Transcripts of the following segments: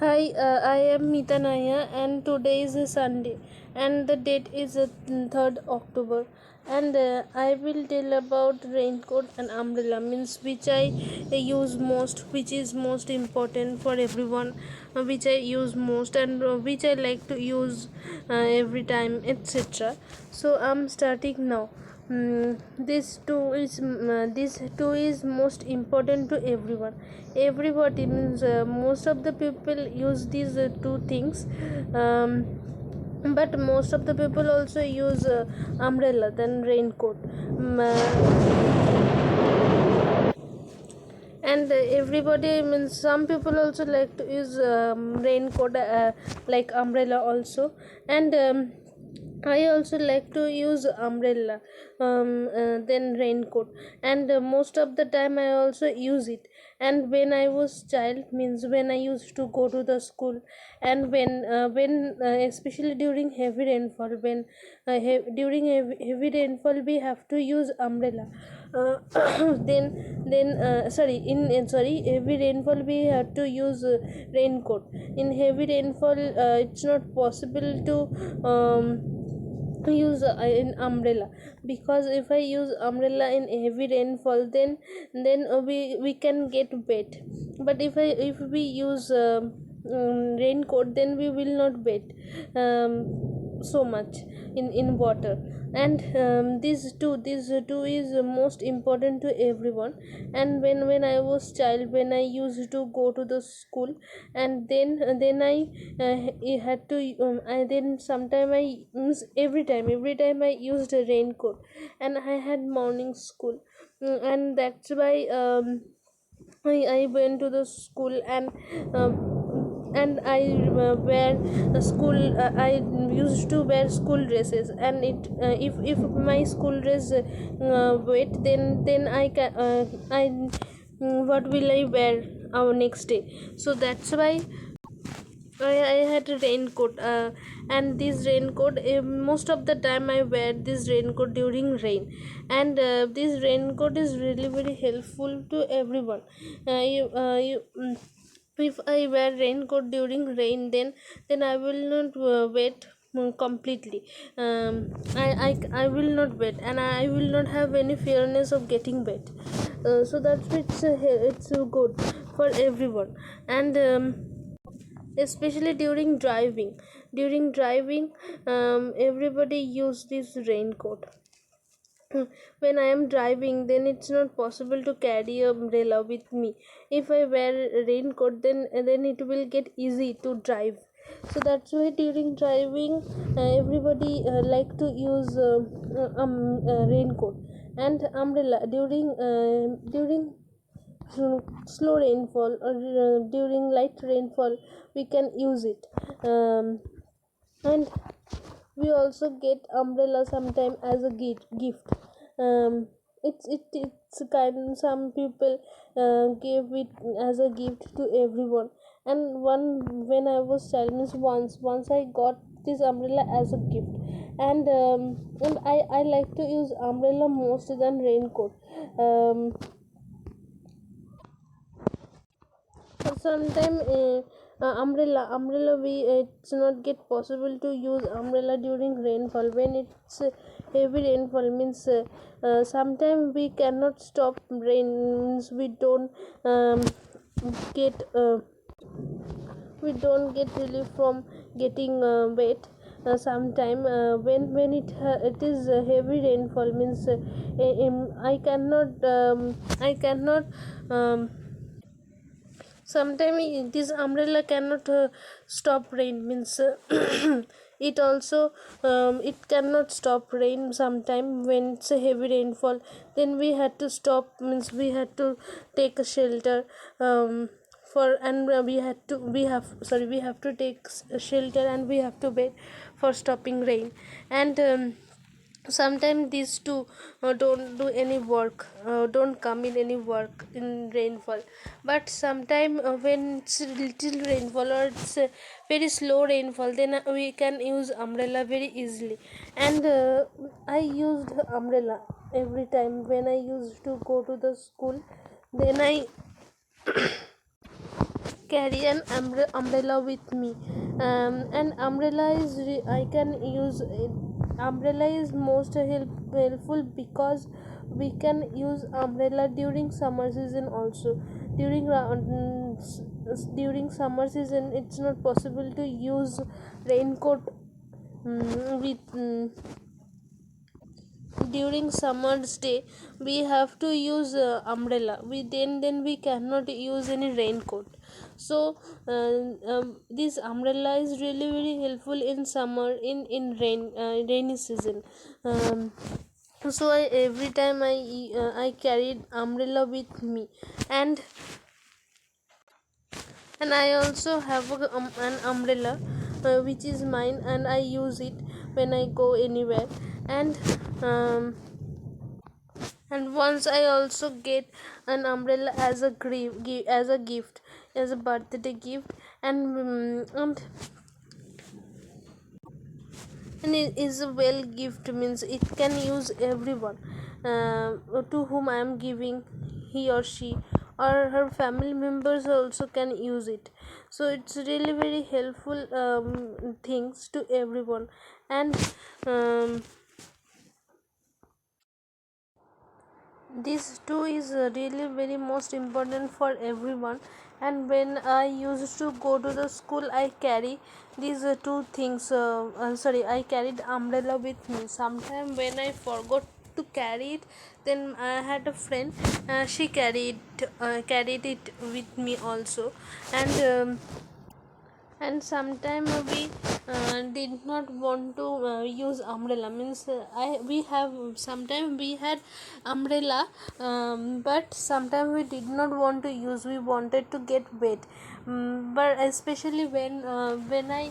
Hi, I am Meeta Naya, and today is a Sunday, and the date is 3rd October. And I will tell about raincoat and umbrella, means which I use most, which is most important for everyone, which I use most, and which I like to use every time, etc. So I'm starting now. This two is most important to everyone. Everybody means most of the people use these two things, um, but most of the people also use umbrella than raincoat. And everybody means some people also like to use raincoat like umbrella also. And I also like to use umbrella then raincoat. And most of the time I also use it. And when I was child, means when I used to go to the school, and when especially during heavy rainfall, when during heavy rainfall we have to use umbrella. Sorry, heavy rainfall we have to use raincoat. In heavy rainfall it's not possible to use an umbrella, because if I use umbrella in heavy rainfall, then we can get wet. But if we use raincoat, then we will not wet so much in water. And these two is most important to everyone. And when I was child, when I used to go to the school, and then I had to I then sometime I means every time I used a raincoat. And I had morning school. And that's why I went to the school, and I wear the school. I used to wear school dresses, and if my school dress wet, then I can what will I wear our next day? So that's why I had a raincoat, and this raincoat, most of the time I wear this raincoat during rain. And this raincoat is really very helpful to everyone. If I wear raincoat during rain, then I will not wet completely. I will not wet, and I will not have any fearness of getting wet. So that's it's good for everyone. And especially during driving, everybody use this raincoat. When I am driving, then it's not possible to carry a umbrella with me. If I wear a raincoat, then it will get easy to drive. So that's why during driving, everybody like to use raincoat and umbrella during slow rainfall, or during light rainfall we can use it. And we also get umbrella sometime as a gift. It's kind, some people give it as a gift to everyone. And when I was child, means once I got this umbrella as a gift. And I like to use umbrella most than raincoat. Sometimes umbrella we it's not get possible to use umbrella during rainfall. When it's heavy rainfall, means sometimes we cannot stop rain, means get uh, we don't get relief from getting wet. Sometime when it is heavy rainfall, means I cannot sometimes this umbrella cannot stop rain, means it also it cannot stop rain sometime when it's a heavy rainfall. Then we had to stop, means we had to take a shelter, for and we have to take a shelter, and we have to wait for stopping rain. And sometimes these two don't do any work, don't come in any work in rainfall. But sometime when it's little rainfall, or it's very slow rainfall, then we can use umbrella very easily. And I used umbrella every time when I used to go to the school. Then carry an umbrella with me. And umbrella is I can use it. Umbrella is most helpful because we can use umbrella during summer season also. During summer season it's not possible to use raincoat. With During summer's day we have to use umbrella. We then we cannot use any raincoat. So this umbrella is really very helpful in summer, in rainy season. So every time I carried umbrella with me. And I also have an umbrella which is mine, and I use it when I go anywhere. And and once I also get an umbrella as a gift, as a birthday gift. And it is a well gift, means it can use everyone to whom I am giving. He or she or her family members also can use it. So it's really very helpful things to everyone. And this too is really very most important for everyone. And when I used to go to the school, I carry these two things. Sorry, I carried umbrella with me. Sometime when I forgot to carry it, then I had a friend, she carried it with me also. And sometime we did not want to use umbrella, means I we have sometime we had umbrella, but sometime we did not want to use, we wanted to get wet. But especially when I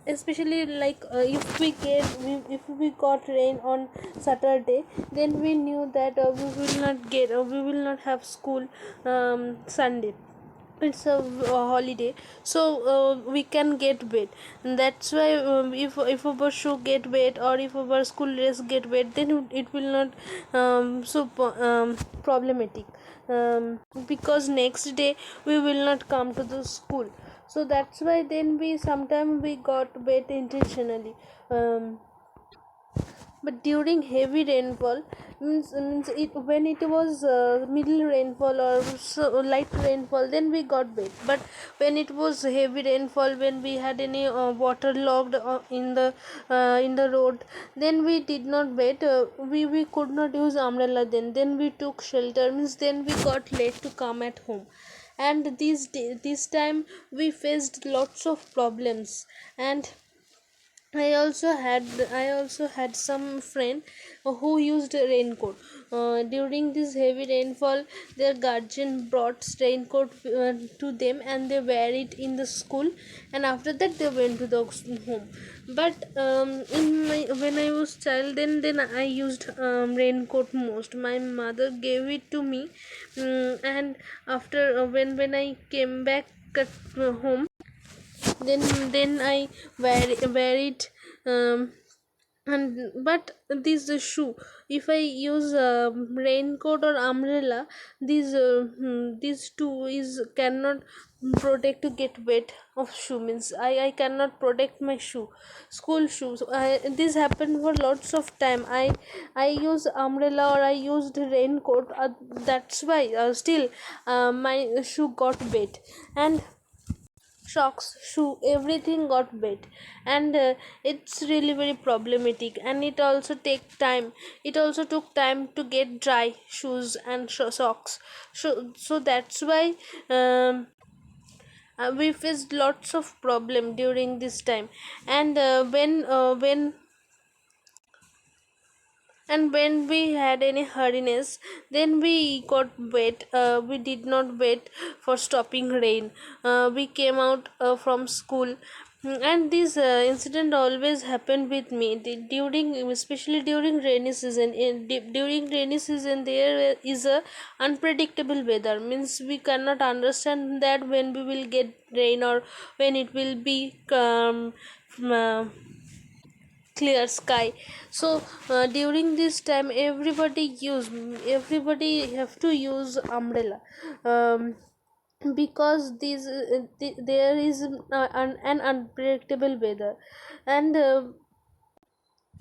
especially like if we got rain on Saturday, then we knew that we will not have school Sunday. It's a holiday, so we can get wet. And that's why if our shoe get wet, or if our school dress get wet, then it will not problematic, because next day we will not come to the school. So that's why then we sometime we got wet intentionally. But during heavy rainfall, means it when it was middle rainfall or light rainfall, then we got wet. But when it was heavy rainfall, when we had any water logged in the road, then we did not wet. We could not use umbrella. Then we took shelter, means then we got late to come at home. And this time we faced lots of problems. And I also had some friend who used a raincoat. During this heavy rainfall, their guardian brought raincoat to them, and they wear it in the school. And after that, they went to the home. But when I was child, then I used raincoat most. My mother gave it to me, and after when I came back at home, then I wear it. And but this shoe, if I use raincoat or umbrella, these two is cannot protect to get wet of shoe, means I cannot protect my shoe, school shoes. This happened for lots of time. I use umbrella or I used raincoat, that's why still my shoe got wet. And socks, shoe, everything got wet. And it's really very problematic, and it also took time to get dry shoes and socks. So that's why we faced lots of problem during this time. And when we had any hurriness, then we got wet. We did not wait for stopping rain. We came out from school. And this incident always happened with me during, especially during rainy season. During rainy season there is a unpredictable weather, means we cannot understand that when we will get rain or when it will be clear sky. So during this time everybody have to use umbrella. because there is an unpredictable weather. And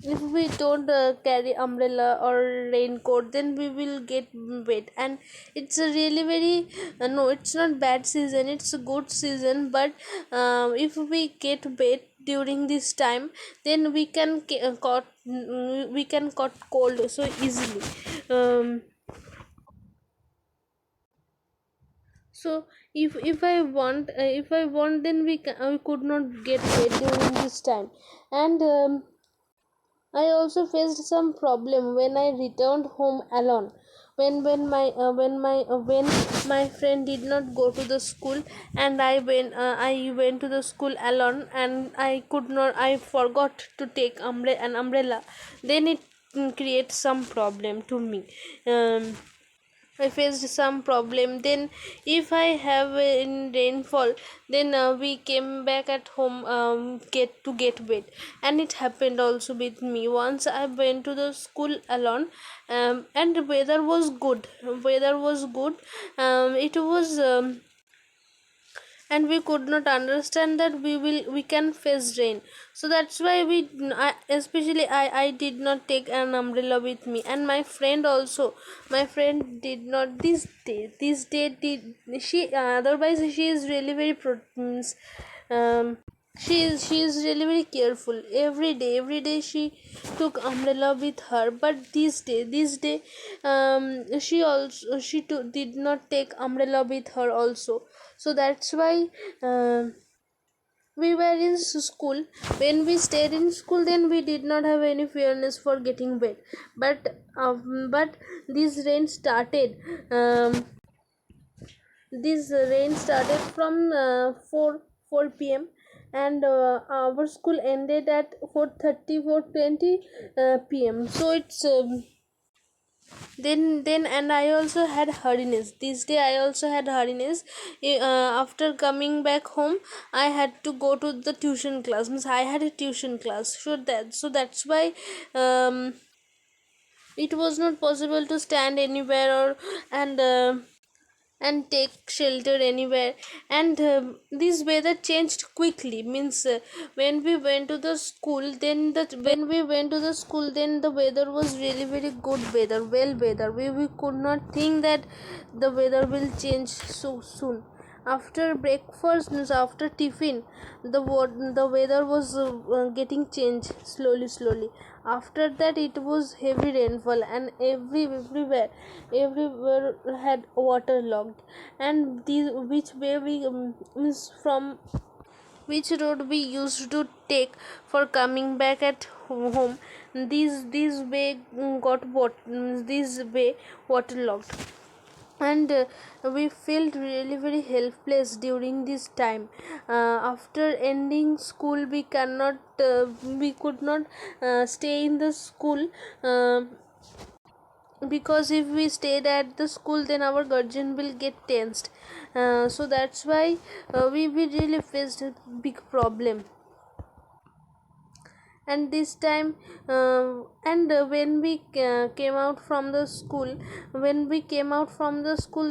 if we don't carry umbrella or raincoat, then we will get wet. And it's a really very no, it's not bad season, it's a good season. But if we get wet during this time, then we can caught cold so easily. um, so if I want, then we could not get wet during this time. And I also faced some problem when I returned home alone. When my friend did not go to the school, and I went to the school alone, and I forgot to take an umbrella. Then it creates some problem to me. I faced some problem. Then if I have in rainfall, then we came back at home, get wet. And it happened also with me. Once I went to the school alone, and the weather was good. Weather was good. It was and we could not understand that we can face rain. So that's why especially I did not take an umbrella with me. And my friend also, my friend did not this day did she otherwise she is really very she is really very careful. Every day she took umbrella with her. But this day did not take umbrella with her also. So that's why we were in school. When we stayed in school, then we did not have any fearness for getting wet. But this rain started um, this rain started from 4 p.m. and our school ended at 4:30 4:20 p.m. So it's then and I also had hardiness. This day I also had hardiness. After coming back home, I had to go to the tuition class. Means I had a tuition class. That's why it was not possible to stand anywhere or and take shelter anywhere. And this weather changed quickly. Means when we went to the school, then the weather was really very good weather, well weather. We could not think that the weather will change so soon. After breakfast, means after tiffin, the weather was getting changed slowly. After that, it was heavy rainfall, and everywhere had waterlogged. And these which way we means from which road we used to take for coming back at home, this way this way waterlogged. And we felt really very helpless during this time. After ending school, we could not stay in the school, because if we stayed at the school, then our guardian will get tensed. So that's why we really faced a big problem. And this time and when we came out from the school,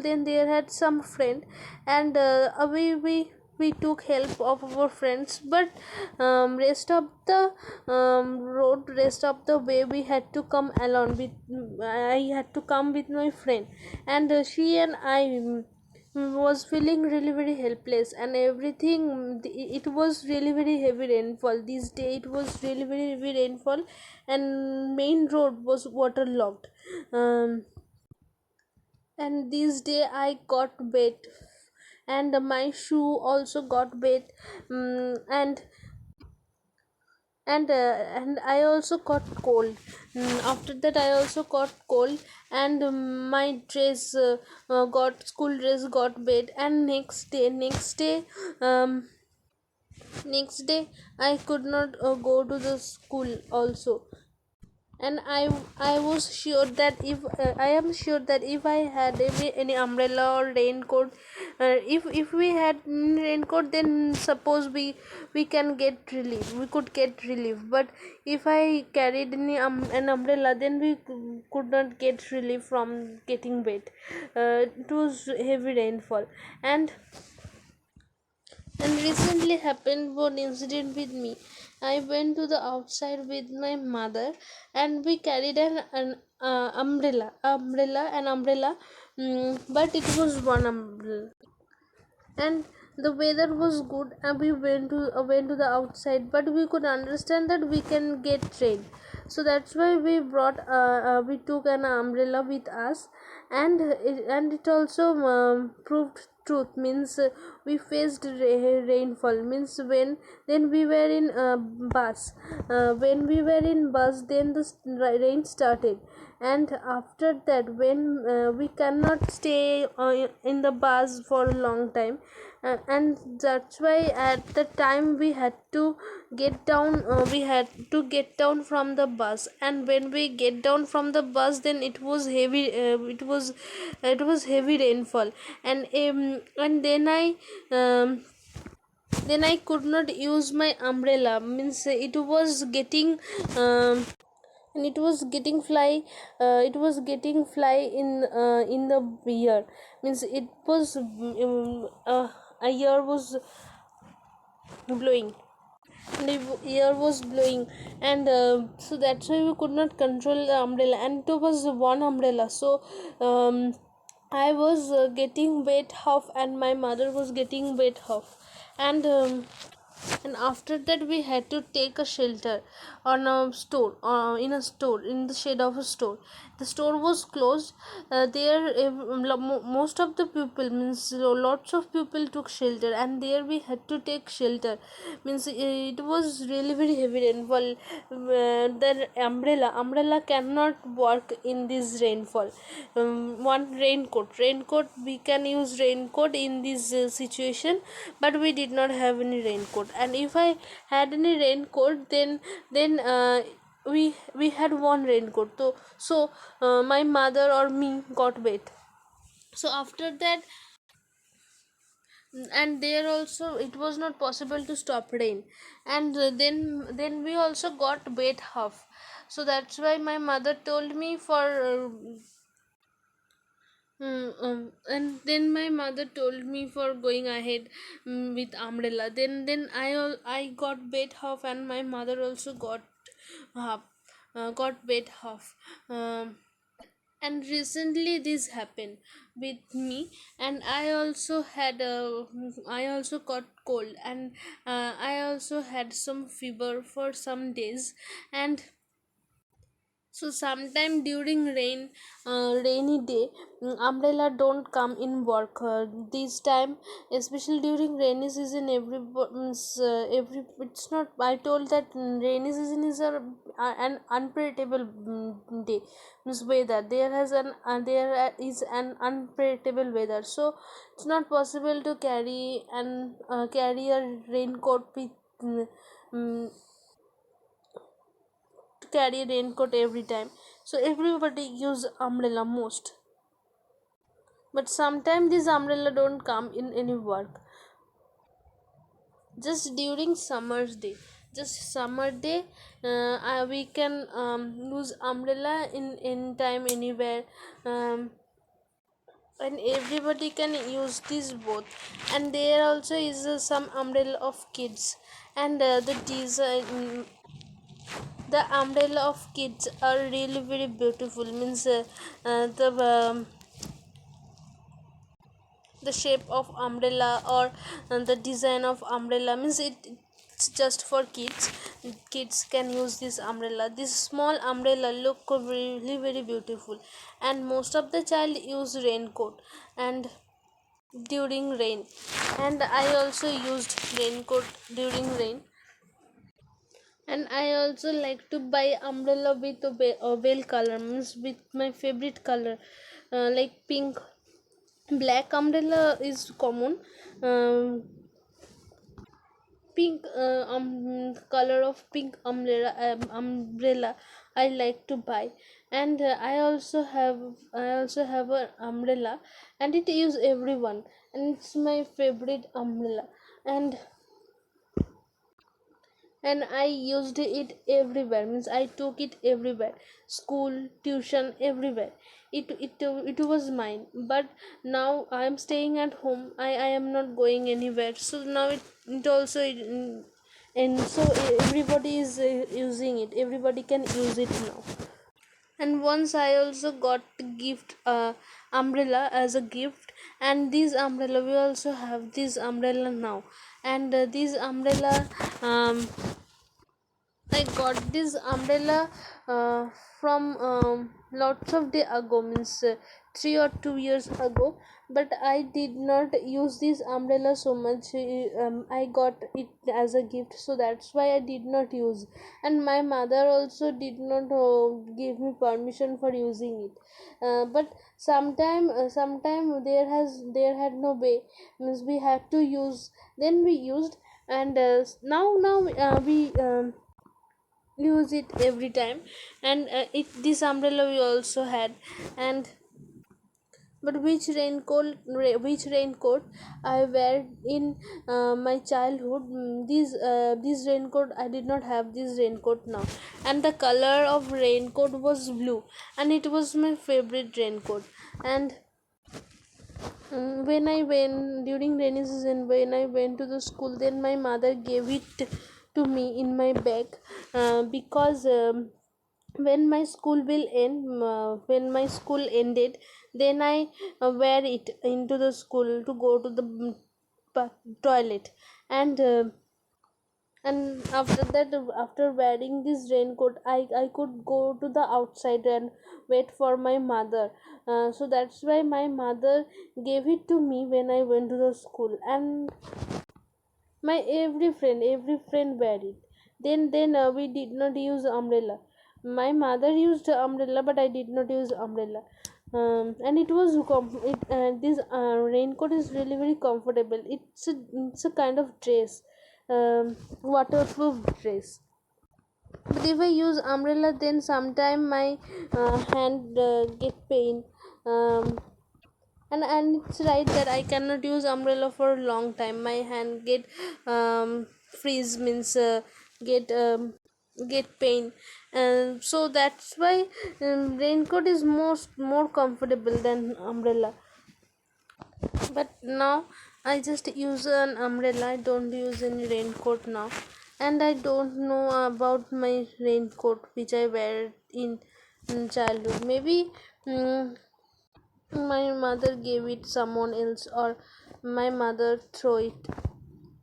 then there had some friend. And we took help of our friends. But rest of the way we had to come alone with I had to come with my friend. And she and I was feeling really very helpless. And everything, it was really very heavy rainfall. This day it was really very heavy rainfall, and main road was waterlogged. And this day I got wet, and my shoe also got wet. And I also caught cold. After that I also caught cold. And my school dress got wet. And next day I could not go to the school also. And I was sure that I am sure that if I had any umbrella or raincoat, if we had raincoat, then suppose we can get relief, we could get relief. But if I carried an umbrella, then we could not get relief from getting wet. It was heavy rainfall. And recently happened one incident with me. I went to the outside with my mother, and we carried an umbrella, but it was one umbrella. And the weather was good, and we went to the outside, but we could understand that we can get rain. So that's why we took an umbrella with us. And it also proved truth, means we faced rainfall, means then we were in bus. When we were in bus, then the rain started. And after that, when we cannot stay in the bus for a long time, and that's why at the time we had to get down, from the bus. And when we get down from the bus, then it was heavy, it was heavy rainfall. And then I could not use my umbrella, means it was getting and it was getting fly in the ear, means it was a ear was blowing, and the air was blowing. And so that's why we could not control the umbrella, and it was one umbrella. So I was getting wet half, and my mother was getting wet half. And um, and after that, we had to take a shelter on a store, in the shade of a store. The store was closed. There most of the people, means lots of people took shelter, and there we had to take shelter, means it was really very heavy rainfall. The umbrella cannot work in this rainfall. One raincoat, we can use raincoat in this situation, but we did not have any raincoat. And if I had any raincoat, then we had one raincoat. So my mother or me got wet. So after that, and there also it was not possible to stop rain. And then we also got wet half. So that's why my mother told me for and then my mother told me for going ahead with umbrella. Then I got wet half, and my mother also half, got wet half. And recently this happened with me, and I also got cold, and I also had some fever for some days. And so sometime during rainy day, umbrella don't come in work. This time, especially during rainy season, every it's not. I told that rainy season is an unpredictable day, means weather. There is an unpredictable weather, so it's not possible to carry a raincoat with. Mm, to carry a raincoat every time, so everybody use umbrella most. But sometimes this umbrella don't come in any work. Just during summer's day, just summer day, we can use umbrella in any time, anywhere. And everybody can use this both. And there also is some umbrella of kids. And the umbrella of kids are really very beautiful, means the shape of umbrella, or the design of umbrella, means it's just for kids. Kids can use this umbrella. This small umbrella look really very beautiful. And most of the child use raincoat and during rain. And I also used raincoat during rain. And I also like to buy umbrella with a well color, means with my favorite color, like pink. Black umbrella is common. Pink color of pink umbrella I like to buy. And I also have an umbrella, and it use everyone, and it's my favorite umbrella. And and I used it everywhere, means I took it everywhere, school, tuition, everywhere. It was mine. But now I am staying at home, I am not going anywhere, so now it also and so everybody is using it, everybody can use it now. And once I also got the gift umbrella as a gift, and this umbrella, we also have this umbrella now. And this umbrella, um, I got this umbrella from lots of day ago, means 3 or 2 years ago. But I did not use this umbrella so much. I got it as a gift, so that's why I did not use. And my mother also did not give me permission for using it. But sometime there had no way, means we had to use. Then we used, and now we use it every time. And this umbrella we also had. And but which raincoat I wear in my childhood, this raincoat, I did not have this raincoat now. And the color of raincoat was blue, and it was my favorite raincoat. And when I went during rainy season, when I went to the school, then my mother gave it to me in my bag, because when my school ended, then I wear it into the school to go to the toilet. And after that, after wearing this raincoat, I could go to the outside and wait for my mother. So that's why my mother gave it to me when I went to the school. And my every friend wear it. Then we did not use umbrella. My mother used umbrella, but I did not use umbrella. And it was this raincoat is really very comfortable. It's a kind of dress, waterproof dress. But if I use umbrella, then sometime my hand get pain. Um, and it's right that I cannot use umbrella for a long time. My hand get freeze, means get pain. And so that's why raincoat is more comfortable than umbrella. But now I just use an umbrella, I don't use any raincoat now. And I don't know about my raincoat which I wear in childhood. Maybe my mother gave it someone else, or my mother throw it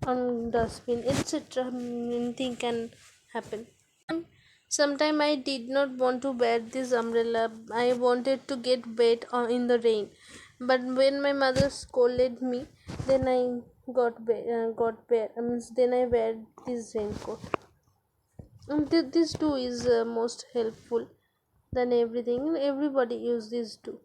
on dustbin, etc. Anything can happen. Sometime I did not want to wear this umbrella. I wanted to get wet in the rain. But when my mother scolded me, then I then I wear this raincoat. This too is most helpful than everything. Everybody use this too.